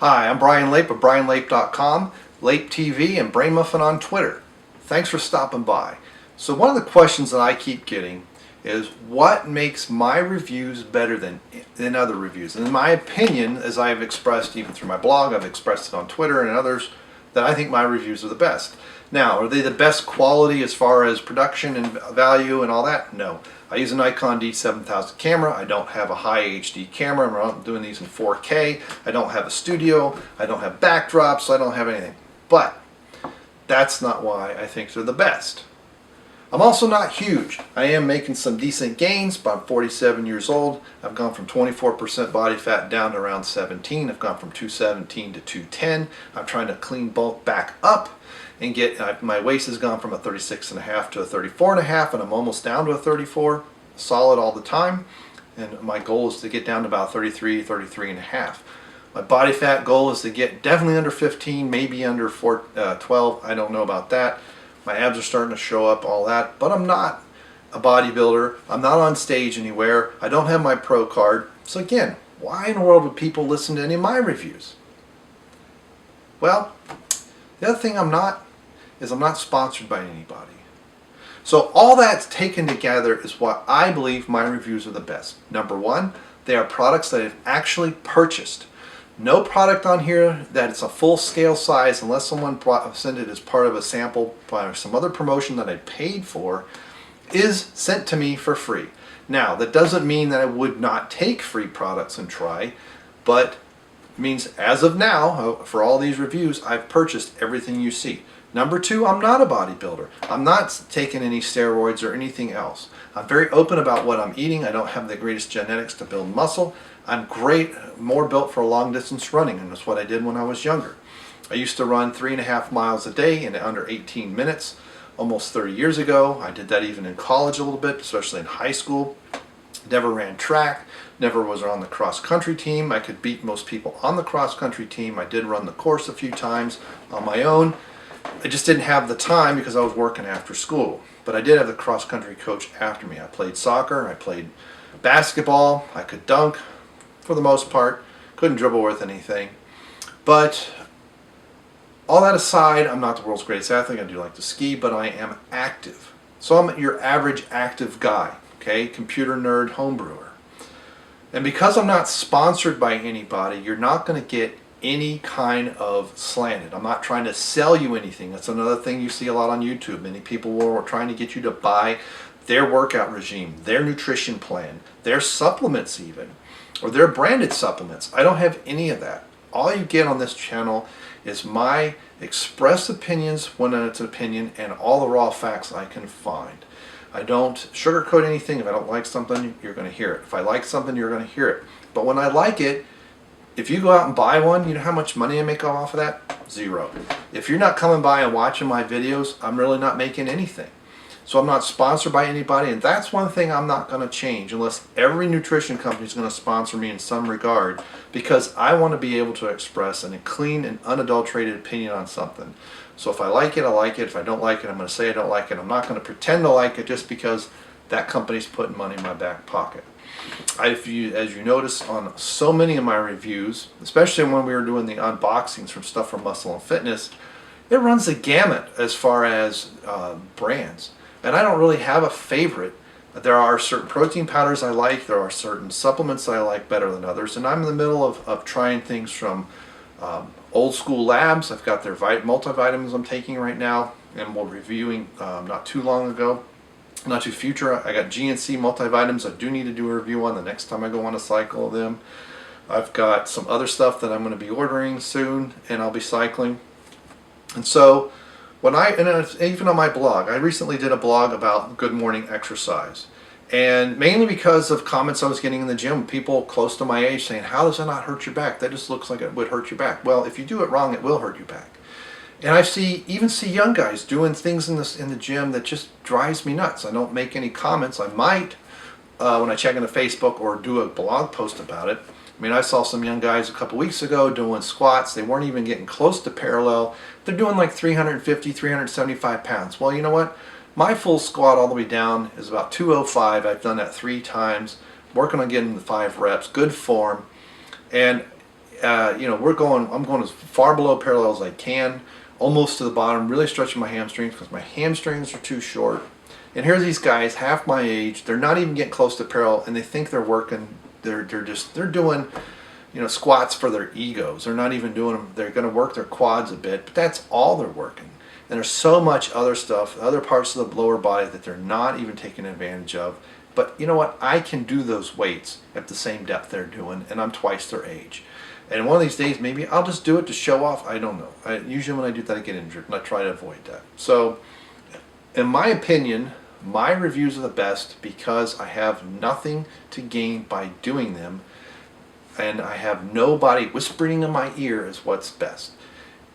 Hi, I'm Bryon Lape of BryonLape.com, Lape TV, and Brainmuffin on Twitter. Thanks for stopping by. So one of the questions that I keep getting is what makes my reviews better than other reviews? And in my opinion, as I've expressed even through my blog, I've expressed it on Twitter and others, that I think my reviews are the best. Now, are they the best quality as far as production and value and all that? No. I use a Nikon D7000 camera. I don't have a high HD camera. I'm not doing these in 4K. I don't have a studio. I don't have backdrops. I don't have anything. But that's not why I think they're the best. I'm also not huge. I am making some decent gains, but I'm 47 years old. I've gone from 24% body fat down to around 17. I've gone from 217 to 210. I'm trying to clean bulk back up and get, my waist has gone from a 36.5 to a 34.5, and I'm almost down to a 34, solid all the time. And my goal is to get down to about 33, 33.5. My body fat goal is to get definitely under 15, maybe under 12. I don't know about that. My abs are starting to show up, all that, but I'm not a bodybuilder. I'm not on stage anywhere. I don't have my pro card. So again, why in the world would people listen to any of my reviews? Well, the other thing I'm not is I'm not sponsored by anybody. So all that's taken together is what I believe my reviews are the best. Number one, they are products that I've actually purchased. No product on here that it's a full scale size unless someone sent it as part of a sample by some other promotion that I paid for is sent to me for free. Now that doesn't mean that I would not take free products and try, but it means as of now for all these reviews I've purchased everything you see. Number two, I'm not a bodybuilder. I'm not taking any steroids or anything else. I'm very open about what I'm eating. I don't have the greatest genetics to build muscle. I'm more built for long distance running, and that's what I did when I was younger. I used to run 3.5 miles a day in under 18 minutes almost 30 years ago. I did that even in college a little bit, especially in high school. Never ran track, never was on the cross country team. I could beat most people on the cross country team. I did run the course a few times on my own. I just didn't have the time because I was working after school. But I did have the cross country coach after me. I played soccer, I played basketball, I could dunk for the most part, couldn't dribble worth anything. But all that aside, I'm not the world's greatest athlete. I do like to ski, but I am active. So I'm your average active guy, okay? Computer nerd, home brewer. And because I'm not sponsored by anybody, you're not going to get any kind of slanted. I'm not trying to sell you anything. That's another thing you see a lot on YouTube. Many people are trying to get you to buy their workout regime, their nutrition plan, their supplements even, or their branded supplements. I don't have any of that. All you get on this channel is my expressed opinions when it's an opinion and all the raw facts I can find. I don't sugarcoat anything. If I don't like something, you're going to hear it. If I like something, you're going to hear it. But when I like it, if you go out and buy one, you know how much money I make off of that? Zero. If you're not coming by and watching my videos, I'm really not making anything. So I'm not sponsored by anybody, and that's one thing I'm not going to change unless every nutrition company is going to sponsor me in some regard, because I want to be able to express a clean and unadulterated opinion on something. So if I like it, I like it. If I don't like it, I'm going to say I don't like it. I'm not going to pretend to like it just because that company's putting money in my back pocket. As you notice on so many of my reviews, especially when we were doing the unboxings from Stuff for Muscle and Fitness, it runs the gamut as far as brands. And I don't really have a favorite. There are certain protein powders I like, there are certain supplements I like better than others, and I'm in the middle of trying things from Old School Labs. I've got their multivitamins I'm taking right now, and we're reviewing not too long ago. Not too future, I got GNC multivitamins I do need to do a review on the next time I go on a cycle of them. I've got some other stuff that I'm going to be ordering soon and I'll be cycling. And so, even on my blog, I recently did a blog about good morning exercise. And mainly because of comments I was getting in the gym, people close to my age saying, how does that not hurt your back? That just looks like it would hurt your back. Well, if you do it wrong, it will hurt your back. And I even see young guys doing things in the gym that just drives me nuts. I don't make any comments. I might when I check into Facebook or do a blog post about it. I mean, I saw some young guys a couple weeks ago doing squats. They weren't even getting close to parallel. They're doing like 350, 375 pounds. Well, you know what? My full squat all the way down is about 205. I've done that 3 times. Working on getting the 5 reps. Good form. And you know, I'm going as far below parallel as I can, almost to the bottom, really stretching my hamstrings because my hamstrings are too short. And here's these guys, half my age, they're not even getting close to parallel, and they think they're working. They're doing, you know, squats for their egos. They're not even doing them. They're going to work their quads a bit, but that's all they're working. And there's so much other stuff, other parts of the lower body that they're not even taking advantage of. But you know what? I can do those weights at the same depth they're doing, and I'm twice their age. And one of these days, maybe I'll just do it to show off. I don't know. Usually when I do that, I get injured, and I try to avoid that. So, in my opinion, my reviews are the best because I have nothing to gain by doing them, and I have nobody whispering in my ear is what's best.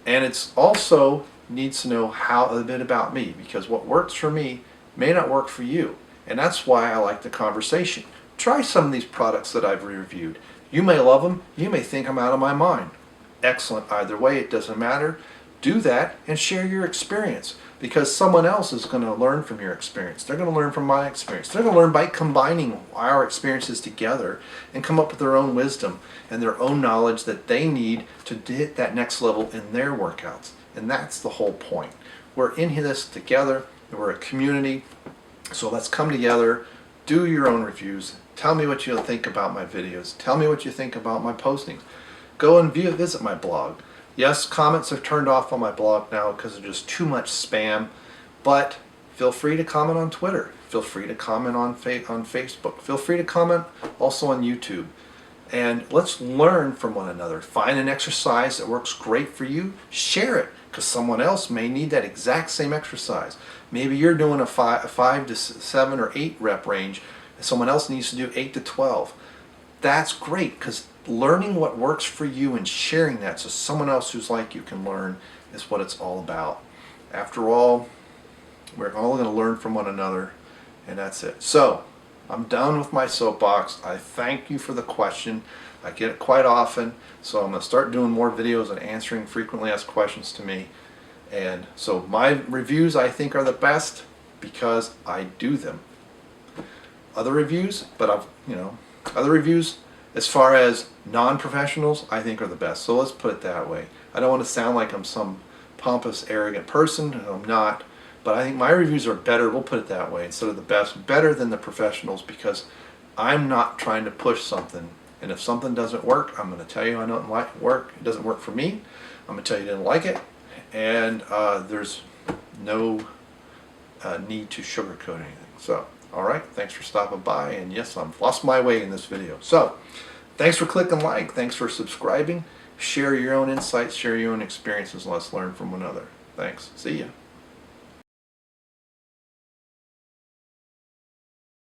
And it's also needs to know a bit about me, because what works for me may not work for you. And that's why I like the conversation. Try some of these products that I've reviewed. You may love them, you may think I'm out of my mind. Excellent, either way, it doesn't matter. Do that and share your experience, because someone else is going to learn from your experience. They're going to learn from my experience. They're going to learn by combining our experiences together and come up with their own wisdom and their own knowledge that they need to hit that next level in their workouts. And that's the whole point. We're in this together, and we're a community. So let's come together, do your own reviews, tell me what you think about my videos, tell me what you think about my postings. Go and visit my blog. Yes, comments are turned off on my blog now because there's just too much spam, but feel free to comment on Twitter. Feel free to comment on Facebook. Feel free to comment also on YouTube. And let's learn from one another. Find an exercise that works great for you, share it, because someone else may need that exact same exercise. Maybe you're doing a 5 to 7 or 8 rep range, and someone else needs to do 8 to 12. That's great, because learning what works for you and sharing that so someone else who's like you can learn is what it's all about. After all, we're all going to learn from one another, and that's it. So, I'm done with my soapbox. I thank you for the question. I get it quite often, so I'm going to start doing more videos and answering frequently asked questions to me. And so my reviews I think are the best because I do them. Other reviews, other reviews as far as non-professionals I think are the best. So let's put it that way. I don't want to sound like I'm some pompous, arrogant person, and I'm not. But I think my reviews are better, we'll put it that way, instead of the best, better than the professionals, because I'm not trying to push something. And if something doesn't work, I'm going to tell you I don't like it work. It doesn't work for me. I'm going to tell you I didn't like it. And there's no need to sugarcoat anything. So, alright, thanks for stopping by. And yes, I've lost my way in this video. So, thanks for clicking like. Thanks for subscribing. Share your own insights, share your own experiences, and let's learn from one another. Thanks. See ya.